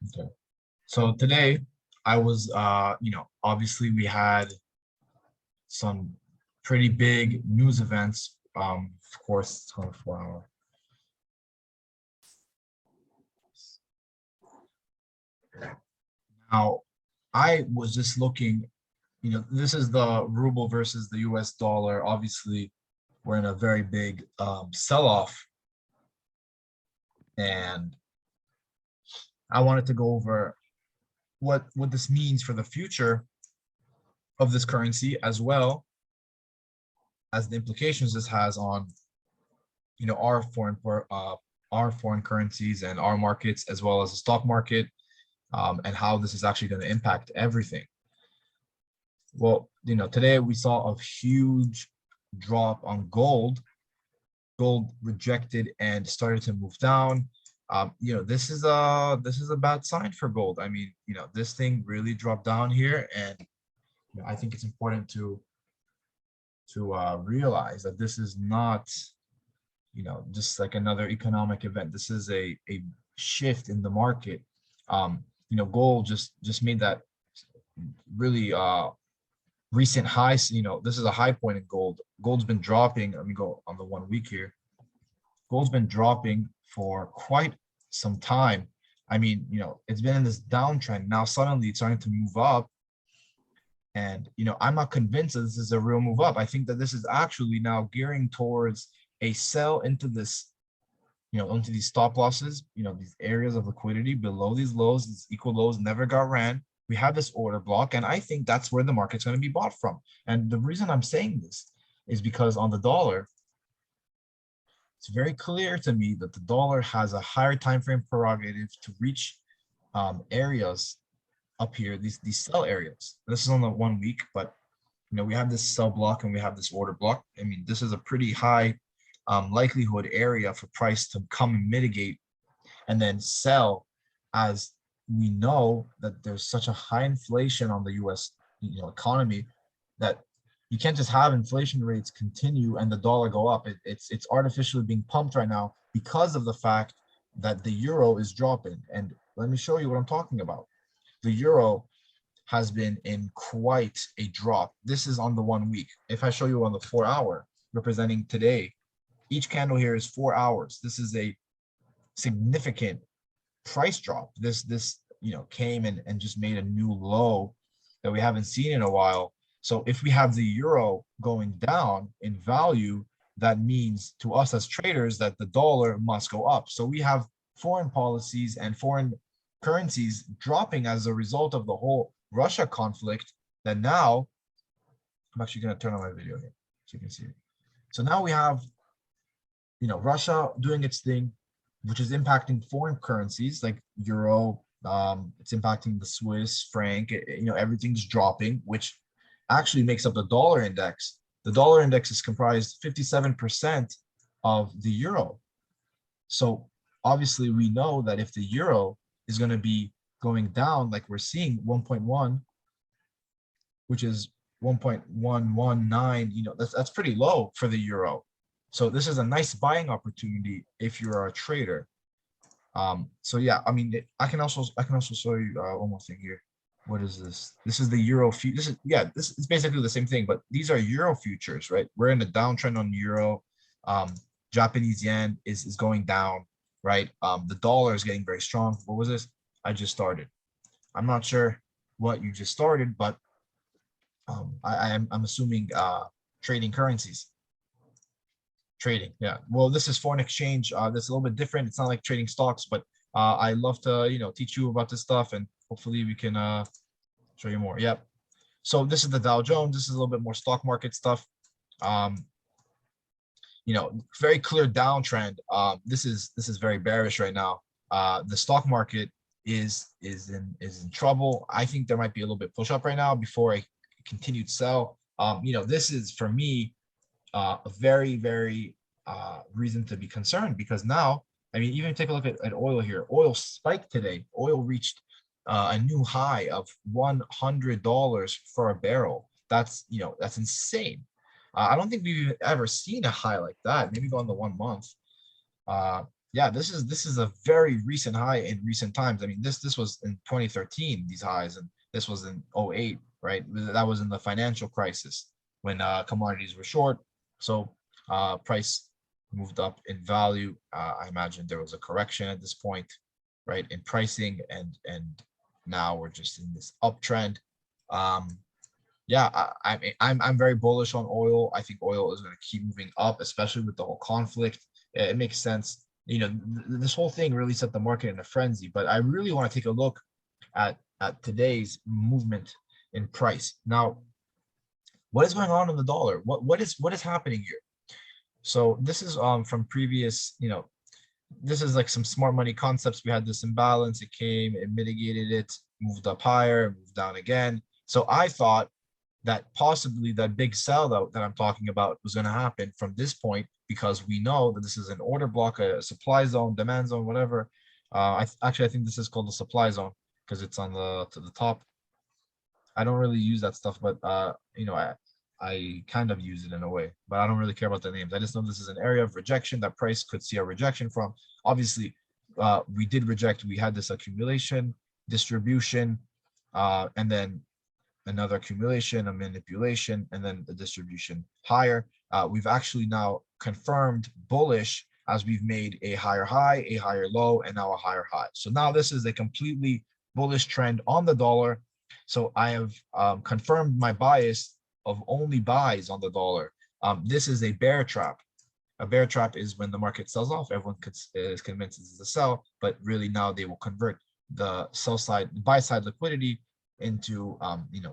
Okay. So today I was, obviously we had some pretty big news events. Of course, 24 hour. Now, I was just looking, this is the ruble versus the US dollar. Obviously, we're in a very big sell-off, and I wanted to go over what this means for the future of this currency, as well as the implications this has on our our foreign currencies and our markets, as well as the stock market, and how this is actually going to impact everything. Well, today we saw a huge drop on gold. Gold rejected and started to move down. This is a bad sign for gold. I mean, this thing really dropped down here, and I think it's important to realize that this is not just like another economic event. This is a shift in the market. Gold just made that really recent highs. This is a high point in gold. Gold's been dropping. Let me go on the 1 week here. Gold's been dropping for quite some time. I mean, it's been in this downtrend. Now suddenly it's starting to move up. And, I'm not convinced that this is a real move up. I think that this is actually now gearing towards a sell into this, into these stop losses, these areas of liquidity below these lows. These equal lows never got ran. We have this order block, and I think that's where the market's going to be bought from. And the reason I'm saying this is because on the dollar, it's very clear to me that the dollar has a higher time frame prerogative to reach areas up here, these sell areas. This is on the 1 week, but we have this sell block and we have this order block. I mean, this is a pretty high likelihood area for price to come and mitigate and then sell, as we know that there's such a high inflation on the US economy that you can't just have inflation rates continue and the dollar go up. It's artificially being pumped right now because of the fact that the euro is dropping. And let me show you what I'm talking about. The euro has been in quite a drop. This is on the 1 week. If I show you on the 4 hour, representing today, each candle here is 4 hours. This is a significant price drop. This came and just made a new low that we haven't seen in a while. So if we have the euro going down in value, that means to us as traders that the dollar must go up. So we have foreign policies and foreign currencies dropping as a result of the whole Russia conflict, that now I'm actually going to turn on my video here so you can see it. So now we have Russia doing its thing, which is impacting foreign currencies like euro. It's impacting the Swiss franc. Everything's dropping, which actually makes up the dollar index. The dollar index is comprised 57% of the euro. So obviously we know that if the euro is going to be going down, like we're seeing 1.1, which is 1.119, that's pretty low for the euro. So this is a nice buying opportunity if you're a trader. So yeah, I mean, I can also show you one more thing here. What is this? This is the euro. This is basically the same thing, but these are euro futures, right? We're in a downtrend on euro. Japanese yen is going down, right? The dollar is getting very strong. What was this? I just started. I'm not sure what you just started, but I'm assuming trading currencies. Trading, yeah. Well, this is foreign exchange. That's a little bit different. It's not like trading stocks, but I love to teach you about this stuff, and hopefully we can show you more. Yep. So this is the Dow Jones. This is a little bit more stock market stuff. Very clear downtrend. This is very bearish right now. The stock market is in trouble. I think there might be a little bit push up right now before a continued sell. This is for me a very, very reason to be concerned, because now, I mean, even take a look at oil here. Oil spiked today. Oil reached a new high of $100 for a barrel. That's insane. I don't think we've ever seen a high like that. Maybe go on the 1 month. Yeah, this is a very recent high in recent times. I mean, this was in 2013, these highs, and this was in '08, right? That was in the financial crisis when commodities were short. So price moved up in value. I imagine there was a correction at this point, right, in pricing, and now we're just in this uptrend. Um, yeah, I'm very bullish on oil. I think oil is going to keep moving up, especially with the whole conflict. It makes sense. This whole thing really set the market in a frenzy. But I really want to take a look at today's movement in price. Now, what is going on in the dollar? What is happening here? So this is from previous, this is like some smart money concepts. We had this imbalance. It came, it mitigated it, moved up higher, moved down again. So I thought that possibly that big sell out that I'm talking about was going to happen from this point, because we know that this is an order block, a supply zone, demand zone, whatever. I think this is called the supply zone because it's on the to the top. I don't really use that stuff, but I kind of use it in a way, but I don't really care about the names. I just know this is an area of rejection that price could see a rejection from. Obviously, we did reject. We had this accumulation, distribution, and then another accumulation, a manipulation, and then the distribution higher. We've actually now confirmed bullish as we've made a higher high, a higher low, and now a higher high. So now this is a completely bullish trend on the dollar. So I have confirmed my bias of only buys on the dollar. This is a bear trap. A bear trap is when the market sells off, everyone is convinced this is a sell, but really now they will convert the sell side, buy side liquidity into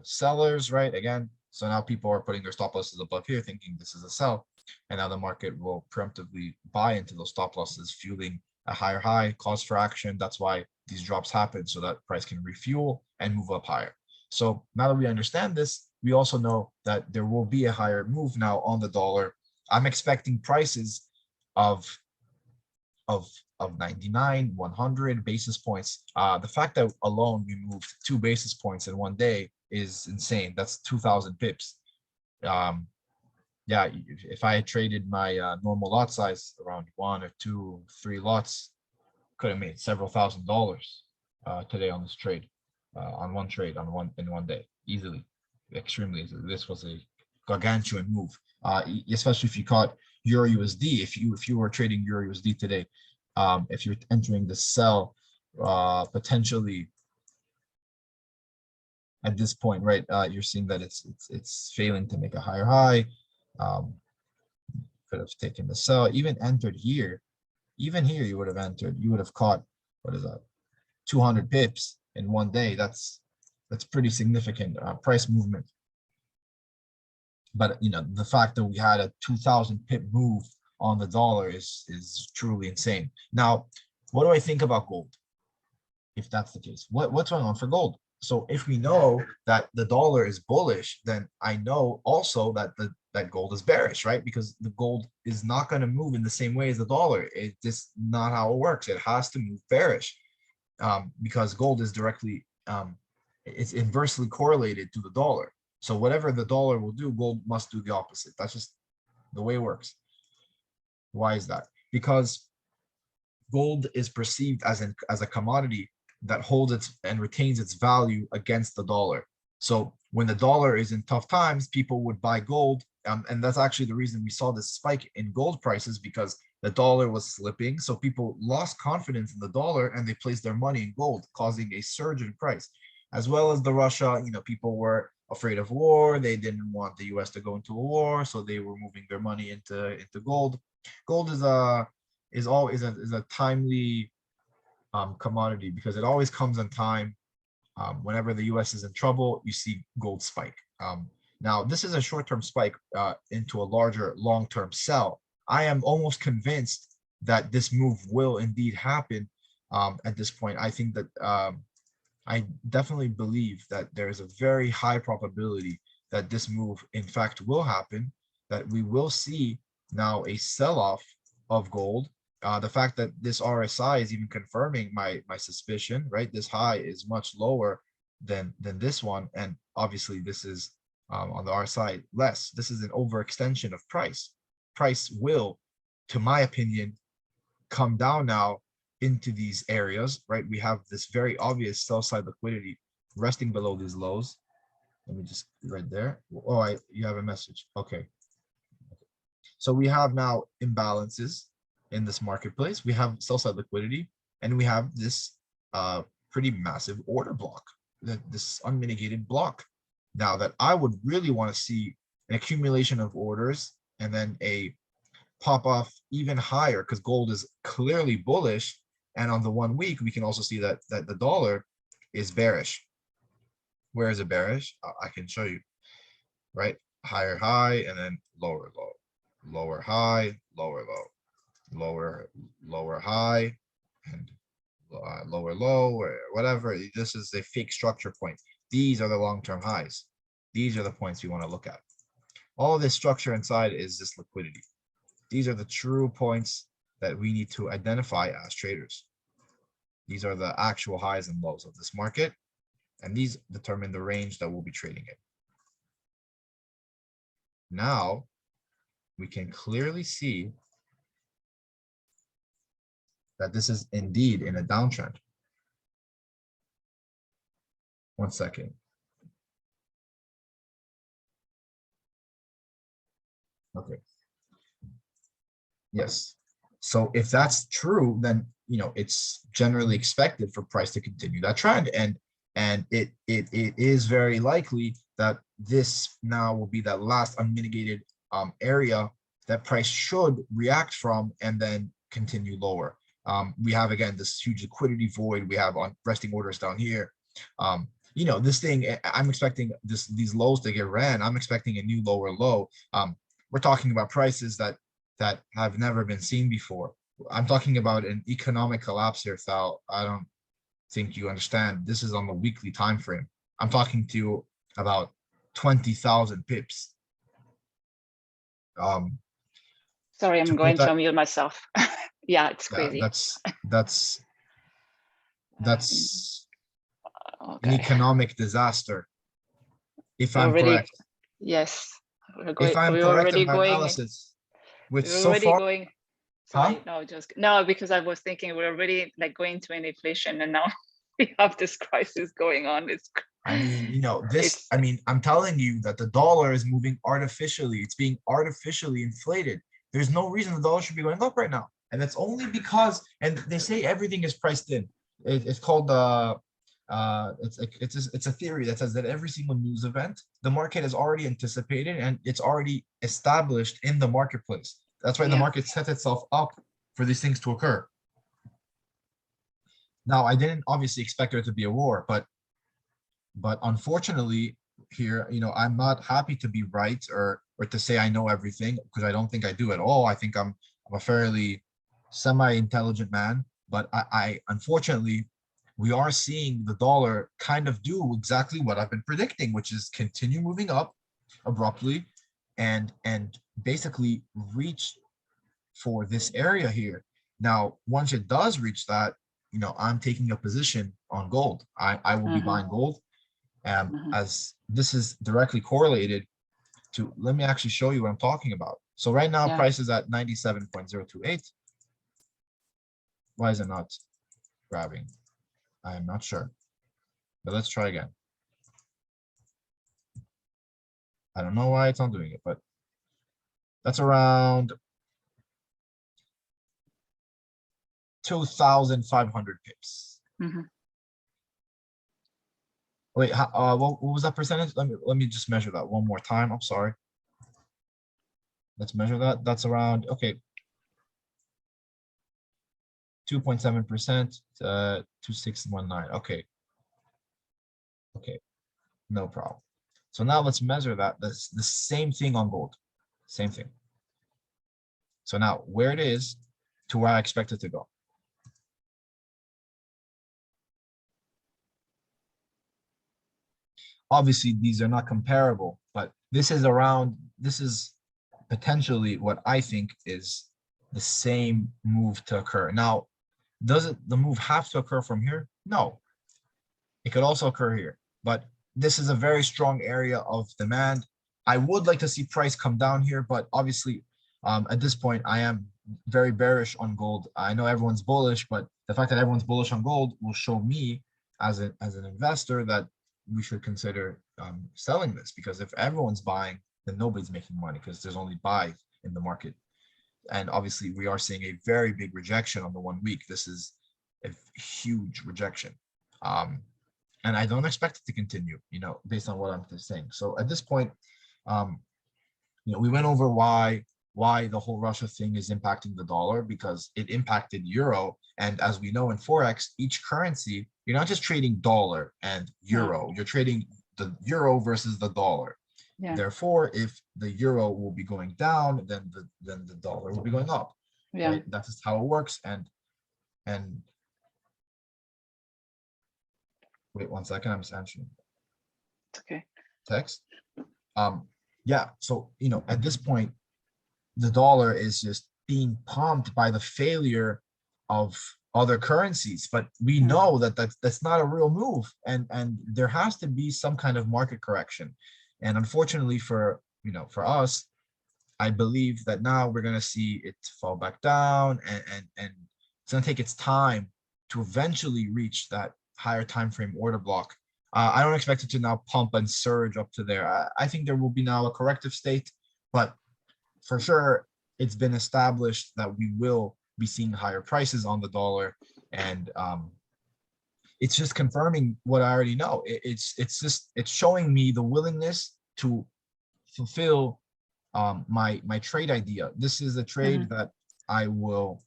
sellers, right? Again, so now people are putting their stop losses above here, thinking this is a sell, and now the market will preemptively buy into those stop losses, fueling a higher high, cause for action. That's why these drops happen, so that price can refuel and move up higher. So now that we understand this, we also know that there will be a higher move now on the dollar. I'm expecting prices of of of 99, 100 basis points. The fact that alone we moved 2 basis points in one day is insane. That's 2,000 pips. Um, yeah, if I had traded my normal lot size around one or two, three lots, could have made several $1,000s today on this trade, on one trade, on one in one day, easily, extremely easily. This was a gargantuan move, especially if you caught Euro USD. If you were trading Euro USD today, if you're entering the sell, potentially at this point, right? You're seeing that it's failing to make a higher high. Um, could have taken the sell, even entered here. Even here, you would have entered. You would have caught, what is that, 200 pips in one day. That's pretty significant price movement. But the fact that we had a 2,000 pip move on the dollar is truly insane. Now, what do I think about gold? If that's the case, what's going on for gold? So if we know that the dollar is bullish, then I know also that that gold is bearish, right? Because the gold is not going to move in the same way as the dollar. It's just not how it works. It has to move bearish, because gold is directly it's inversely correlated to the dollar. So whatever the dollar will do, gold must do the opposite. That's just the way it works. Why is that? Because gold is perceived as a commodity that holds its and retains its value against the dollar. So when the dollar is in tough times, people would buy gold. And that's actually the reason we saw this spike in gold prices, because the dollar was slipping. So people lost confidence in the dollar and they placed their money in gold, causing a surge in price. As well as the Russia, people were afraid of war. They didn't want the US to go into a war. So they were moving their money into gold. Gold is a timely commodity because it always comes on time. Whenever the US is in trouble, you see gold spike. Now, this is a short-term spike into a larger long-term sell. I am almost convinced that this move will indeed happen at this point. I think that I definitely believe that there is a very high probability that this move, in fact, will happen, that we will see now a sell-off of gold. The fact that this RSI is even confirming my suspicion, right? This high is much lower than this one, and obviously this is on the RSI less. This is an overextension of price. Price will, to my opinion, come down now into these areas, right? We have this very obvious sell side liquidity resting below these lows. Let me just right there. Oh, you have a message. Okay. So we have now imbalances in this marketplace. We have sell side liquidity, and we have this pretty massive order block, this unmitigated block. Now that I would really want to see an accumulation of orders and then a pop off even higher, because gold is clearly bullish. And on the 1 week, we can also see that the dollar is bearish. Where is it bearish? I can show you, right? Higher high and then lower low, lower high, lower low, lower high, and lower low, or whatever. This is a fake structure point. These are the long-term highs. These are the points we want to look at. All this structure inside is this liquidity. These are the true points that we need to identify as traders. These are the actual highs and lows of this market, and these determine the range that we'll be trading in. Now, we can clearly see that this is indeed in a downtrend. 1 second. Okay. Yes. So if that's true, then it's generally expected for price to continue that trend, and it is very likely that this now will be that last unmitigated area that price should react from and then continue lower. We have, again, this huge liquidity void. We have on resting orders down here. This thing, I'm expecting these lows to get ran. I'm expecting a new lower low. We're talking about prices that have never been seen before. I'm talking about an economic collapse here, Thal. I don't think you understand. This is on the weekly time frame. I'm talking to you about 20,000 pips. Sorry, I'm going to unmute myself. Yeah, it's crazy. That's okay. An economic disaster. If I'm correct. Yes. If I'm correct in my analysis, which so far. Sorry, no, because I was thinking we're already going to an inflation, and now we have this crisis going on. I'm telling you that the dollar is moving artificially. It's being artificially inflated. There's no reason the dollar should be going up right now. And that's only because, and they say everything is priced in. It's called it's a theory that says that every single news event, the market has already anticipated and it's already established in the marketplace. That's why the market sets itself up for these things to occur. Now, I didn't obviously expect there to be a war, but unfortunately here, I'm not happy to be right or to say I know everything, because I don't think I do at all. I think I'm a fairly semi-intelligent man, but I unfortunately, we are seeing the dollar kind of do exactly what I've been predicting, which is continue moving up abruptly and basically reach for this area here. Now, once it does reach that, I'm taking a position on gold. I will be buying gold, as this is directly correlated to, let me actually show you what I'm talking about. So right now, price is at 97.028. Why is it not grabbing? I am not sure, but let's try again. I don't know why it's not doing it, but that's around 2,500 pips. Wait, what was that percentage? Let me just measure that one more time. I'm sorry. Let's measure that. That's around, okay, 2.7%, 2619. Okay. Okay, no problem. So now let's measure that. That's the same thing on gold. Same thing. So now where it is to where I expect it to go. Obviously, these are not comparable, but this is potentially what I think is the same move to occur. Now, does the move have to occur from here? No. It could also occur here, but this is a very strong area of demand. I would like to see price come down here, but obviously, at this point, I am very bearish on gold. I know everyone's bullish, but the fact that everyone's bullish on gold will show me as an investor that we should consider selling this, because if everyone's buying, then nobody's making money because there's only buy in the market. And obviously we are seeing a very big rejection on the 1 week. This is a huge rejection. And I don't expect it to continue, based on what I'm just saying. So at this point, we went over why the whole Russia thing is impacting the dollar, because it impacted euro. And as we know in Forex, each currency, you're not just trading dollar and euro, you're trading the euro versus the dollar. Yeah. Therefore, if the euro will be going down, then the dollar will be going up. Yeah. Right? That's just how it works. And wait 1 second, I'm just answering. Okay. Text. Yeah. So at this point, the dollar is just being pumped by the failure of other currencies, but we know that that's not a real move, and there has to be some kind of market correction. And unfortunately for us, I believe that now we're going to see it fall back down, and it's going to take its time to eventually reach that higher time frame order block. I don't expect it to now pump and surge up to there. I think there will be now a corrective state, but for sure, it's been established that we will be seeing higher prices on the dollar, and it's just confirming what I already know. It's showing me the willingness to fulfill my trade idea. This is a trade that I will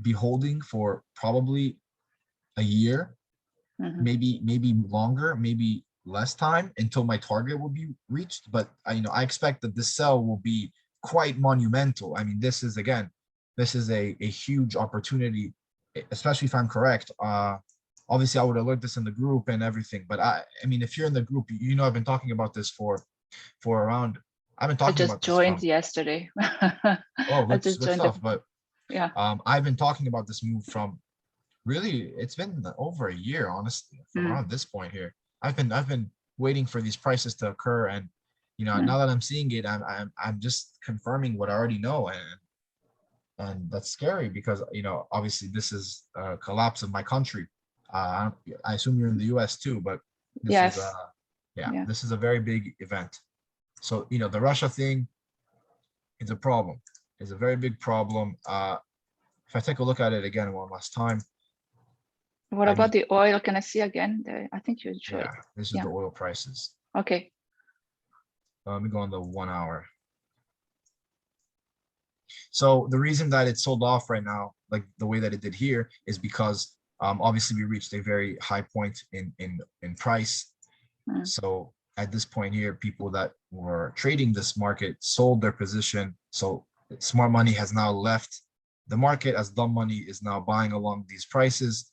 be holding for probably a year, maybe longer, maybe less time, until my target will be reached. But I expect that this sell will be quite monumental. I mean, this is a huge opportunity, especially if I'm correct. Obviously I would alert this in the group and everything, but I mean, if you're in the group, I've been talking about this for around, I've been talking about this. I just joined yesterday. Oh, good stuff. But yeah, I've been talking about this move from, really, it's been over a year, honestly, from around this point here. I've been waiting for these prices to occur, and now that I'm seeing it, I'm just confirming what I already know, and that's scary, because obviously this is a collapse of my country. I assume you're in the US too, but this yes, is this is a very big event. So the Russia thing is a problem. It's a very big problem. If I take a look at it again one last time. What about the oil? Can I see again? I think you showed. Yeah, this is the oil prices. Okay. Let me go on the 1 hour. So the reason that it sold off right now, like the way that it did here, is because obviously we reached a very high point in price. So at this point here, people that were trading this market sold their position. So smart money has now left the market, as dumb money is now buying along these prices.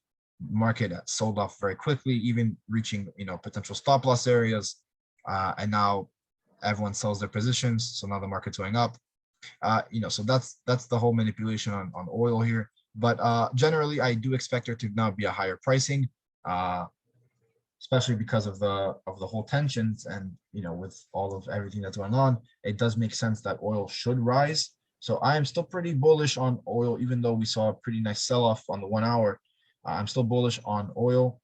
Market sold off very quickly, even reaching potential stop loss areas, and now everyone sells their positions. So now the market's going up. So that's the whole manipulation on oil here. But generally, I do expect there to now be a higher pricing, especially because of the whole tensions, and with all of everything that's going on, it does make sense that oil should rise. So I am still pretty bullish on oil, even though we saw a pretty nice sell-off on the 1 hour. I'm still bullish on oil.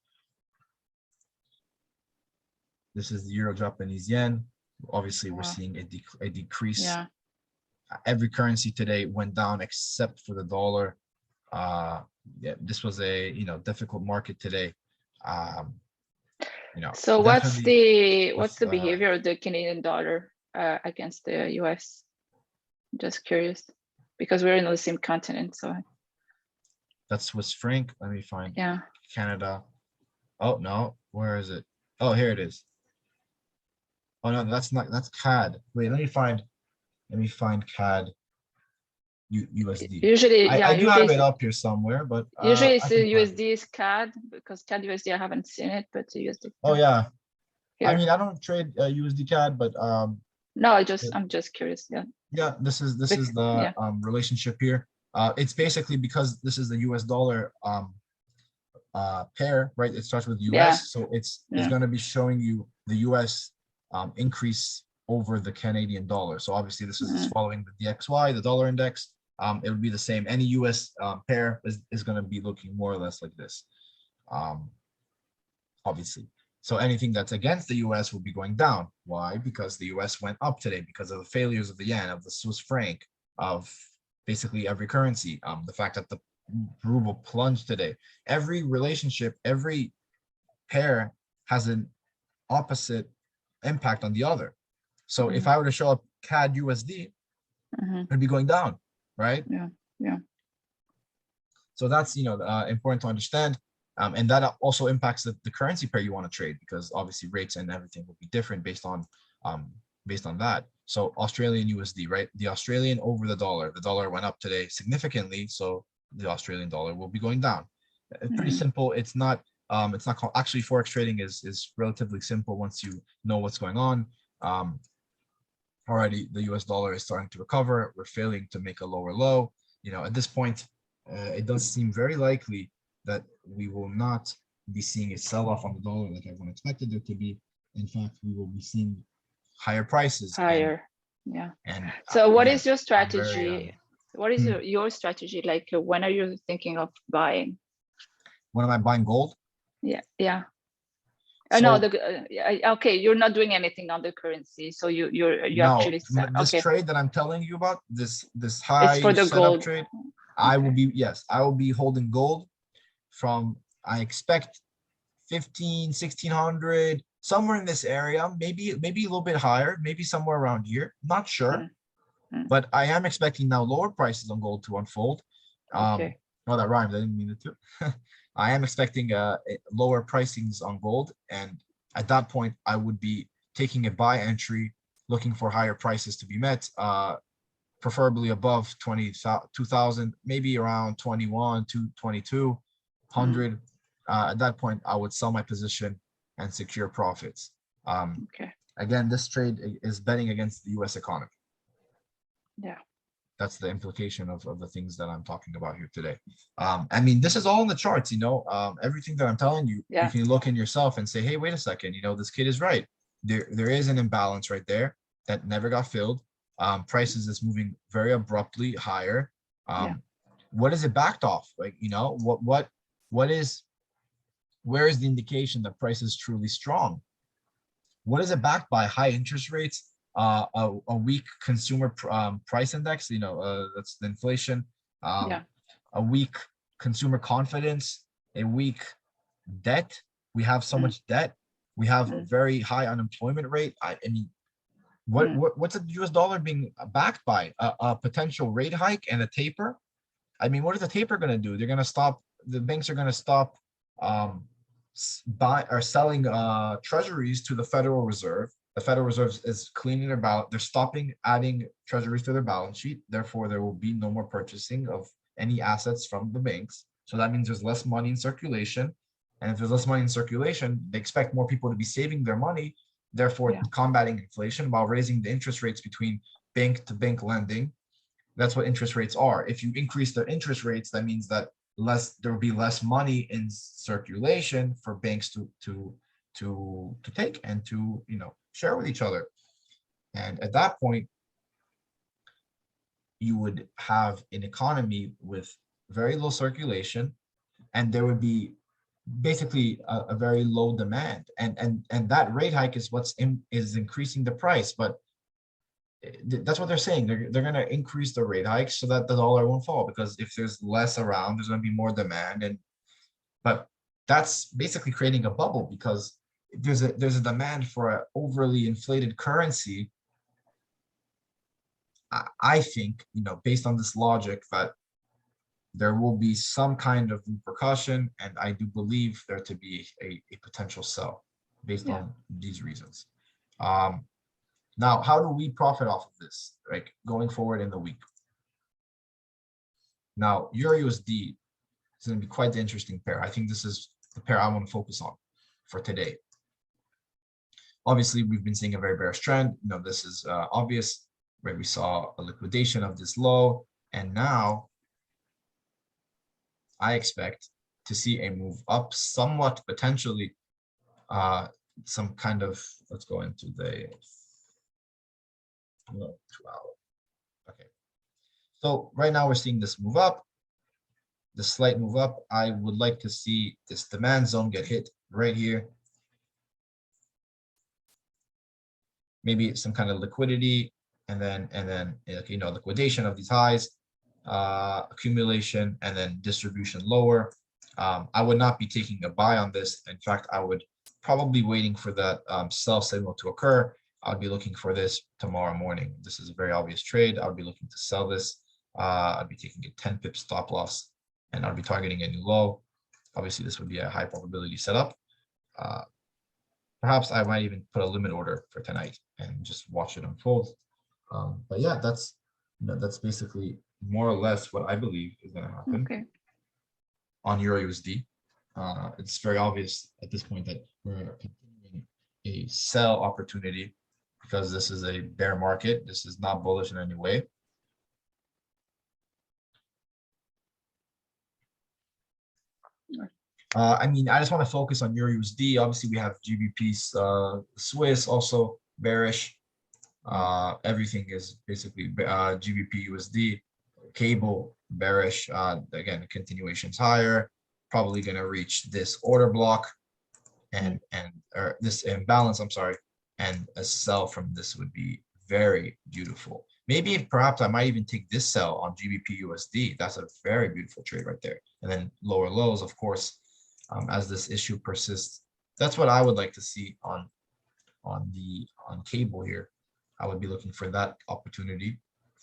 This is the Euro Japanese yen. Obviously, we're seeing a decrease. Yeah. Every currency today went down except for the dollar. This was a difficult market today. So what's the behavior of the Canadian dollar against the US? Just curious, because we're in the same continent. So that's Swiss franc. Let me find Canada. Oh no, where is it? Oh, here it is. Oh no, that's CAD. Wait, let me find CAD USD. Usually, I do have it up here somewhere, but usually it's USD is CAD, because CAD USD I haven't seen it, but USD. Oh yeah, here. I mean, I don't trade USD CAD, but no, I'm just curious. Yeah, this is the relationship here. It's basically because this is the US dollar pair, right? It starts with US, so it's going to be showing you the US increase over the Canadian dollar. So obviously this is following the DXY, the dollar index. it would be the same. Any US pair is going to be looking more or less like this, obviously. So anything that's against the US will be going down. Why? Because the US went up today because of the failures of the yen, of the Swiss franc, of basically every currency. The fact that the ruble plunged today. Every relationship, every pair has an opposite impact on the other. So if I were to show up CAD USD, it'd be going down, right? Yeah. So that's, important to understand. And that also impacts the currency pair you want to trade, because obviously rates and everything will be different based on that. So Australian USD, right? The Australian over the dollar went up today significantly. So the Australian dollar will be going down. It's pretty simple. It's not actually, Forex trading is relatively simple once you know what's going on. Already the US dollar is starting to recover. We're failing to make a lower low. At this point, it does seem very likely that we will not be seeing a sell-off on the dollar like everyone expected there to be. In fact, we will be seeing higher prices. Yeah. And so what again, is your I'm strategy? very, What is your strategy? Like, when are you thinking of buying? when am I buying gold? Yeah. So, no, okay, you're not doing anything on the currency, so you no, actually this okay. trade that I'm telling you about, this It's high for the setup gold trade, I will be holding gold from, I expect 1,600, somewhere in this area, maybe a little bit higher, maybe somewhere around here, not sure. But I am expecting now lower prices on gold to unfold. Okay. Well, that rhymed, I didn't mean it to. I am expecting lower pricings on gold, and at that point I would be taking a buy entry, looking for higher prices to be met, preferably above 22,000, maybe around 21 to 2,200. At that point I would sell my position and secure profits. Okay. Again, this trade is betting against the US economy. Yeah. That's the implication of the things that I'm talking about here today. I mean, this is all in the charts, everything that I'm telling you, you can look in yourself and say, hey, wait a second, this kid is right. There is an imbalance right there that never got filled. Prices is moving very abruptly higher. What is it backed off? Like, where is the indication that price is truly strong? What is it backed by? High interest rates, a weak consumer price index, that's the inflation, a weak consumer confidence, a weak debt. We have so much debt. We have a very high unemployment rate. I mean, what's the US dollar being backed by? A potential rate hike and a taper? I mean, what is the taper going to do? They're going to stop, the banks are going to stop selling treasuries to the Federal Reserve. The Federal Reserve is cleaning their balance. They're stopping adding treasuries to their balance sheet. Therefore, there will be no more purchasing of any assets from the banks. So that means there's less money in circulation. And if there's less money in circulation, they expect more people to be saving their money, therefore combating inflation while raising the interest rates between bank to bank lending. That's what interest rates are. If you increase the interest rates, that means that there will be less money in circulation for banks to take and to share with each other. And at that point, you would have an economy with very low circulation, and there would be basically a very low demand, and that rate hike is is increasing the price. But that's what they're saying. They're going to increase the rate hikes so that the dollar won't fall, because if there's less around, there's going to be more demand. But that's basically creating a bubble, because there's a demand for an overly inflated currency. I think, based on this logic, that there will be some kind of repercussion, and I do believe there to be a potential sell based on these reasons. Now, how do we profit off of this, like going forward in the week? Now, Euro USD is going to be quite the interesting pair. I think this is the pair I want to focus on for today. Obviously, we've been seeing a very bearish trend. This is obvious, where we saw a liquidation of this low, and now I expect to see a move up somewhat, potentially some kind of, let's go into the 2 hour. Okay. So right now we're seeing this move up, the slight move up. I would like to see this demand zone get hit right here. Maybe some kind of liquidity, and then liquidation of these highs, accumulation, and then distribution lower. I would not be taking a buy on this. In fact, I would probably waiting for that sell signal to occur. I'll be looking for this tomorrow morning. This is a very obvious trade. I'll be looking to sell this. I'll be taking a 10 pip stop loss, and I'll be targeting a new low. Obviously, this would be a high probability setup. Perhaps I might even put a limit order for tonight and just watch it unfold. But yeah, that's basically more or less what I believe is going to happen on Euro USD. It's very obvious at this point that we're continuing a sell opportunity because this is a bear market. This is not bullish in any way. I mean, I just want to focus on Euro USD. Obviously, we have GBP's Swiss also bearish. Everything is basically GBP USD. Cable bearish. Again, continuations higher. Probably going to reach this order block and this imbalance. I'm sorry, and a sell from this would be very beautiful. Maybe perhaps I might even take this sell on GBP USD. That's a very beautiful trade right there. And then lower lows, of course. As this issue persists, that's what I would like to see on cable here. I would be looking for that opportunity.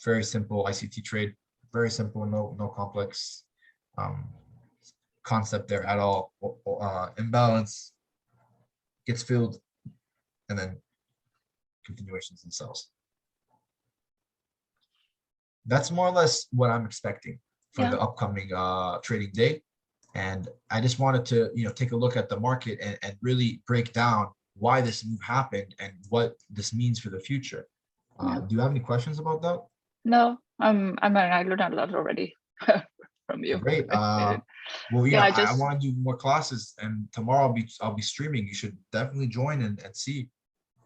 Very simple ICT trade, very simple, no complex concept there at all. Imbalance gets filled, and then continuations and sells. That's more or less what I'm expecting for the upcoming trading day. And I just wanted to, take a look at the market and really break down why this move happened and what this means for the future. Do you have any questions about that? No, I learned a lot already from you. Great. Well, I want to do more classes, and tomorrow I'll be streaming. You should definitely join and see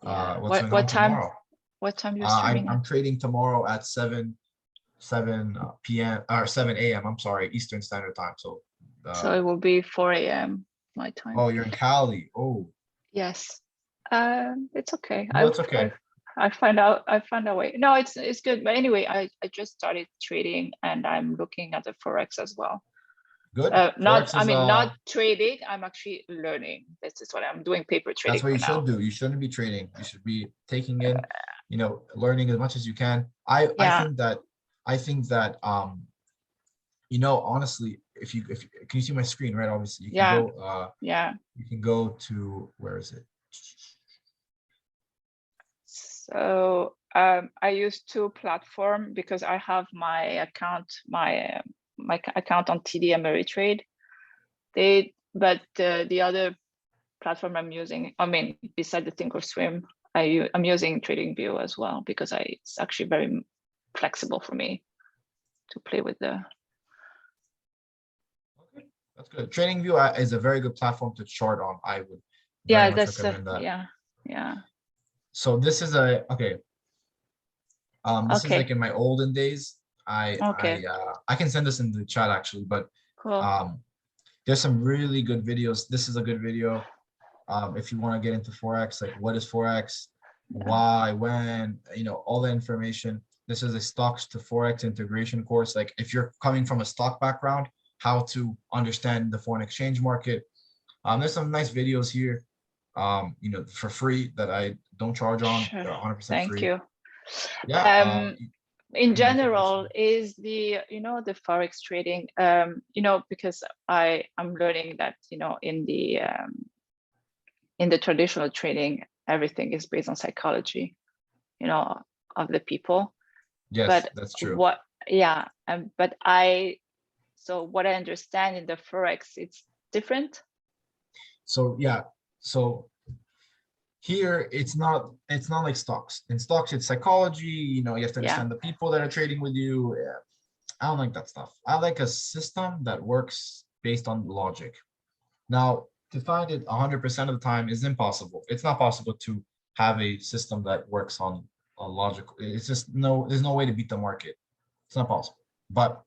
what's going on tomorrow. What time you're streaming? I'm trading tomorrow at 7 p.m. or 7 a.m. I'm sorry, Eastern Standard Time. So it will be 4 a.m. my time. Oh, you're in Cali. Oh. Yes. It's okay. No, it's okay. I find a way. No, it's good. But anyway, I just started trading and I'm looking at the Forex as well. Good. Not trading. I'm actually learning. This is what I'm doing, paper trading. That's what you should do. You shouldn't be trading. You should be taking in, learning as much as you can. I think that honestly, if you can you see my screen, right? Obviously, you can go you can go to, where is it? So I use two platforms because I have my account, my account on TD Ameritrade. But the other platform I'm using, besides the Thinkorswim, I'm using TradingView as well because it's actually very flexible for me to play with the. Okay, that's good. TradingView is a very good platform to chart on. I would very much recommend that. Yeah. So this is this is like in my olden days. I can send this in the chat actually, but cool. There's some really good videos. This is a good video. If you want to get into Forex, like what is Forex, why, when, all the information. This is a stocks to Forex integration course. Like if you're coming from a stock background, how to understand the foreign exchange market. There's some nice videos here, for free that I don't charge on. Sure. They're 100% Thank free. you. Yeah. In general, is the the Forex trading, because I'm learning that in the traditional trading, everything is based on psychology, of the people. Yes, but that's true. But so what I understand in the Forex, it's different. So here it's not like stocks. In stocks, it's psychology. You have to understand the people that are trading with you. Yeah. I don't like that stuff. I like a system that works based on logic. Now, to find it 100% of the time is impossible. It's not possible to have a system that works on a logical. It's just there's no way to beat the market. It's not possible. but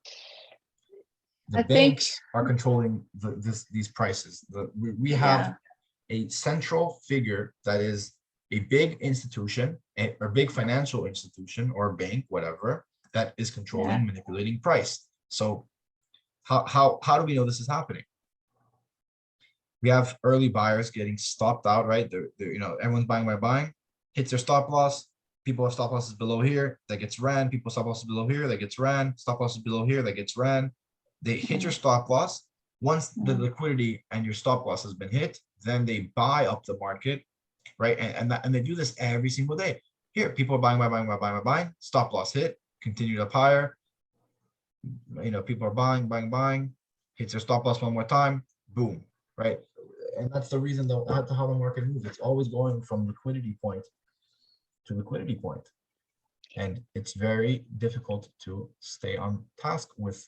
the I think, banks are controlling these prices. We have a central figure that is a big institution, a big financial institution or bank, whatever, that is controlling, manipulating price. So how do we know this is happening? We have early buyers getting stopped out, right? They're everyone's buying, hits their stop loss. People have stop losses below here, that gets ran. People stop losses below here, that gets ran. Stop losses below here, that gets ran. They hit your stop loss. Once the liquidity and your stop loss has been hit, then they buy up the market, right? And they do this every single day. Here, people are buying. Stop loss hit, continued up higher. People are buying, hits their stop loss one more time, boom, right? And that's the reason that's how the market moves. It's always going from liquidity point to liquidity point. And it's very difficult to stay on task with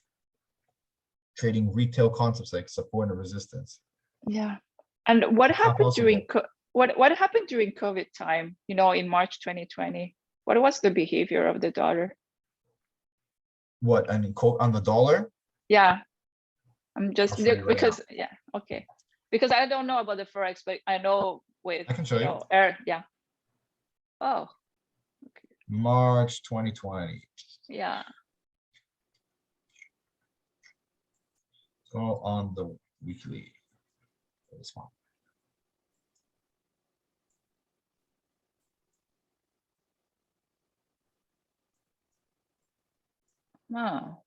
trading retail concepts like support and resistance. Yeah. And what happened during what happened during COVID time, in March 2020? What was the behavior of the dollar? What, I mean, on the dollar? Yeah. I'm just because right okay. Because I don't know about the Forex, but I know with I can show you. Yeah. Oh. Okay. March 2020. Yeah. Go on the weekly. This one. Oh.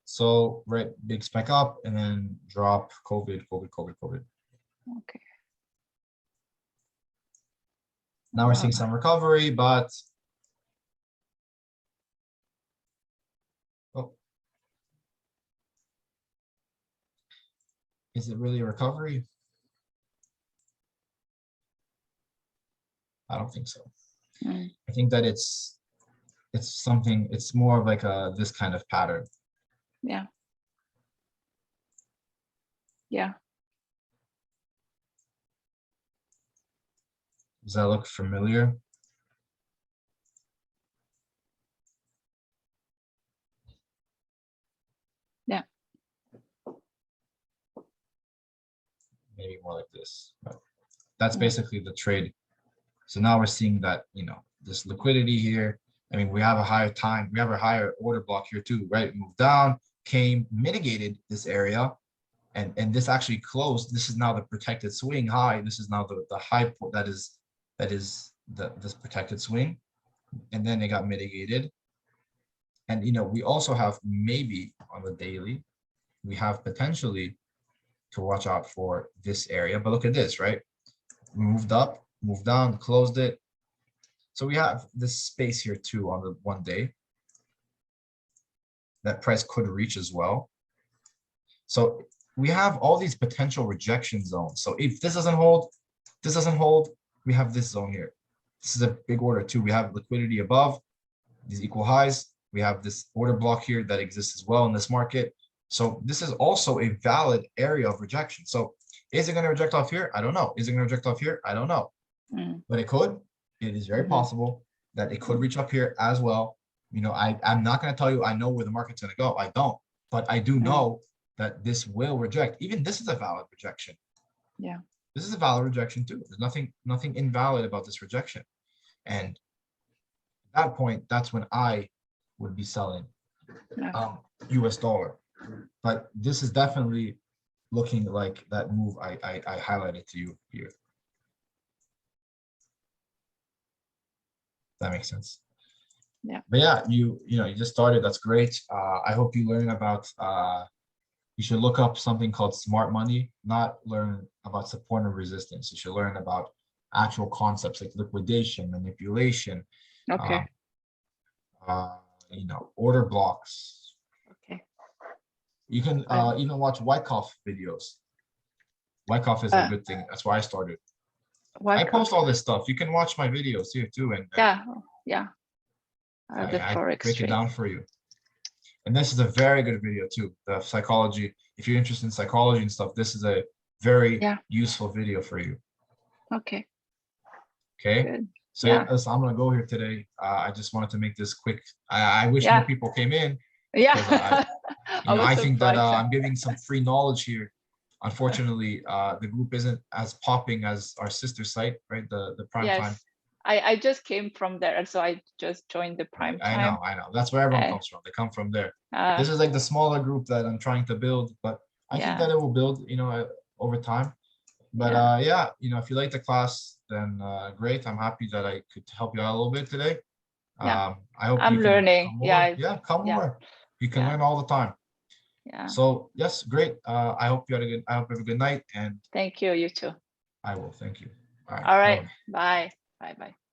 So, right, big spike up and then drop, COVID. Okay. Now we're seeing some recovery, but is it really a recovery? I don't think so. I think that it's something, it's more of like this kind of pattern. Yeah. Yeah. Does that look familiar? Yeah. Maybe more like this, but that's basically the trade. So now we're seeing that, this liquidity here. I mean, we have a higher order block here too, right? Moved down, came, mitigated this area, and this actually closed. This is now the protected swing high. This is now the high point that is this protected swing, and then it got mitigated. And we also have, maybe on the daily, we have potentially to watch out for this area. But look at this, right? We moved up, moved down, closed it. So we have this space here too on the 1 day that price could reach as well. So we have all these potential rejection zones. So if this doesn't hold, we have this zone here. This is a big order too. We have liquidity above these equal highs. We have this order block here that exists as well in this market. So this is also a valid area of rejection. So is it going to reject off here? I don't know. Is it going to reject off here? I don't know. But it could. It is very possible that it could reach up here as well. I'm not going to tell you I know where the market's going to go. I don't. But I do know that this will reject. Even this is a valid rejection. Yeah. This is a valid rejection too. There's nothing invalid about this rejection. And at that point, that's when I would be selling US dollar. But this is definitely looking like that move I highlighted to you here. That makes sense. Yeah. But yeah, you just started. That's great. I hope you learn about you should look up something called smart money, not learn about support and resistance. You should learn about actual concepts like liquidation, manipulation, okay. Order blocks. Okay. You can even watch Wyckoff videos. Wyckoff is a good thing. That's why I started. I post all this stuff. You can watch my videos here too. And yeah. The Forex break it down for you. And this is a very good video too. The psychology. If you're interested in psychology and stuff, this is a very useful video for you. Okay. Okay. Good. So yeah, I'm gonna go here today. I just wanted to make this quick. I wish more people came in. Yeah. because I was I think that surprised. I'm giving some free knowledge here. Unfortunately, the group isn't as popping as our sister site, right? The prime time. Yes, I just came from there, and so I just joined the Right. prime time. I know. That's where everyone And comes from. They come from there. uh, This is like the smaller group that I'm trying to build, but I think yeah, that it will build, over time. But yeah, yeah, if you like the class, then great. I'm happy that I could help you out a little bit today. yeah. I hope I'm you can learning. come Yeah, more. Yeah, come yeah, more. You can yeah, learn all the time. yeah. So yes, great. I hope you have a good night, and Thank you. You too. I will. Thank you. All right. All Bye right. bye. Bye. Bye. Bye.